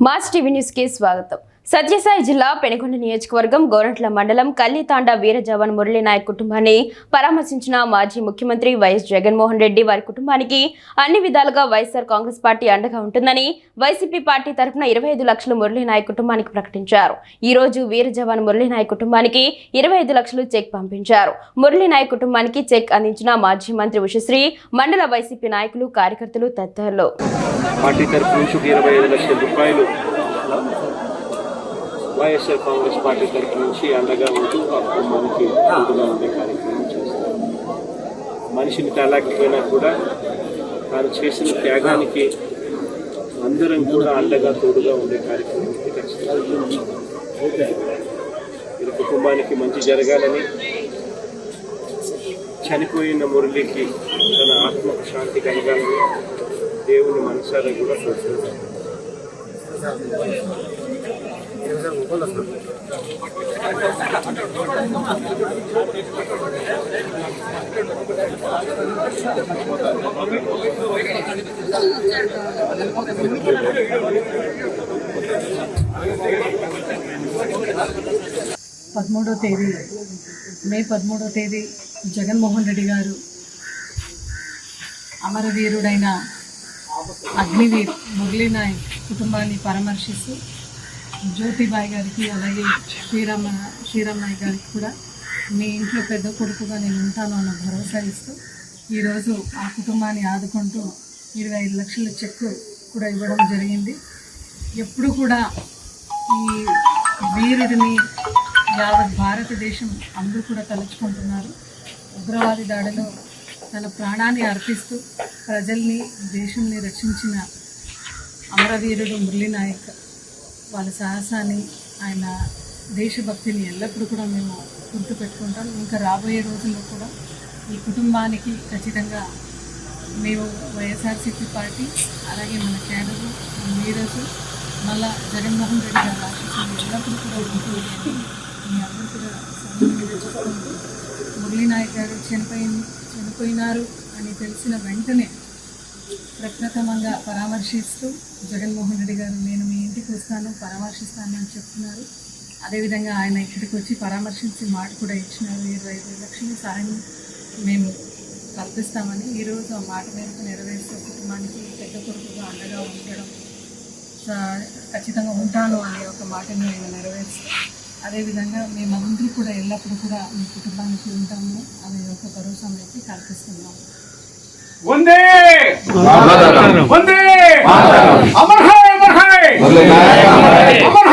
Mass TV news కి స్వాగతం. సత్యసాయి జిల్లా పెనుకొండ నియోజకవర్గం గోరంట్ల మండలం కల్లితాండ వీర జవాన్ మురళీ నాయక్ కుటుంబాన్ని పరామర్శించిన మాజీ ముఖ్యమంత్రి వైఎస్ జగన్మోహన్ రెడ్డి వారి కుటుంబానికి అన్ని విధాలుగా వైఎస్ఆర్ కాంగ్రెస్ పార్టీ అండగా ఉంటుందని వైసీపీ పార్టీ తరఫున 25 లక్షలు మురళీ నాయక్ కుటుంబానికి ప్రకటించారు. ఈ రోజు వీర జవాన్ మురళీ నాయక్ కుటుంబానికి 25 లక్షలు చెక్ పంపించారు. మురళీ నాయక్ కుటుంబానికి చెక్ అందించిన మాజీ మంత్రి ఉషశ్రీ, మండల వైసీపీ నాయకులు, కార్యకర్తలు తదితరులు. పార్టీ తరఫు నుంచి 25 లక్షల రూపాయలు వైఎస్ఆర్ కాంగ్రెస్ పార్టీ తరఫు నుంచి అండగా ఉంటూ ఆ కుటుంబానికి అండగా ఉండే కార్యక్రమం చేస్తారు. మనిషిని తలాకపోయినా కూడా తాను చేసిన త్యాగానికి అందరం కూడా అండగా తోడుగా ఉండే కార్యక్రమం ఖచ్చితంగా ఈ కుటుంబానికి మంచి జరగాలని, చనిపోయిన మురళికి తన ఆత్మకు శాంతి కలగాలని దేవుని మనసారా కూడా కోరుకుంటారు. మే 13వ తేదీ జగన్మోహన్ రెడ్డి గారు అమరవీరుడైన అగ్నివీర్ మురళీ నాయక్ కుటుంబాన్ని పరామర్శిస్తూ జ్యోతిబాయి గారికి, అలాగే శ్రీరామ్ నాయక్ గారికి కూడా మీ ఇంట్లో పెద్ద కొడుకుగా నేను ఉంటాను అన్న భరోసా ఇస్తూ ఈరోజు ఆ కుటుంబాన్ని ఆదుకుంటూ 25 లక్షల చెక్కు కూడా ఇవ్వడం జరిగింది. ఎప్పుడు కూడా ఈ వీరుడిని యావత్ భారతదేశం అందరూ కూడా తలుచుకుంటున్నారు. ఉగ్రవాది దాడిలో తన ప్రాణాన్ని అర్పిస్తూ ప్రజల్ని, దేశంని రక్షించిన అమరవీరుడు మురళీ నాయక్ వాళ్ళ సాహసాన్ని, ఆయన దేశభక్తిని ఎల్లప్పుడూ కూడా మేము గుర్తుపెట్టుకుంటాం. ఇంకా రాబోయే రోజుల్లో కూడా ఈ కుటుంబానికి ఖచ్చితంగా మేము వైఎస్ఆర్సీపీ పార్టీ, అలాగే మన కేడర్, లీడర్స్, మళ్ళా జగన్మోహన్ రెడ్డి గారి ఆశీస్సులు ఎల్లప్పుడూ కూడా ఉంటుంది. మీ అందరూ కూడా సమయంగా చెప్పుకుంటూ మురళీ నాయక్ గారు చనిపోయినారు అని తెలిసిన వెంటనే ప్రప్రథమంగా పరామర్శిస్తూ జగన్మోహన్ రెడ్డి గారు నేను మీ ఇంటికి వస్తాను, పరామర్శిస్తాను అని చెప్తున్నారు. అదేవిధంగా ఆయన ఇక్కడికి వచ్చి పరామర్శించి మాట కూడా ఇచ్చినారు. 25 లక్షల సాయం మేము కల్పిస్తామని. ఈరోజు ఆ మాట మేరకు నెరవేరుస్తూ కుటుంబానికి పెద్ద కొడుకుగా అండగా ఉండడం ఖచ్చితంగా ఉంటాను అనే ఒక మాటను ఆయన నెరవేరుస్తూ, అదేవిధంగా మేమందరూ కూడా ఎల్లప్పుడూ కూడా మీ కుటుంబానికి ఉంటాము అనే ఒక భరోసా అయితే కల్పిస్తున్నాము. వందే వందే అమర్ హై అమర్ హై అమర్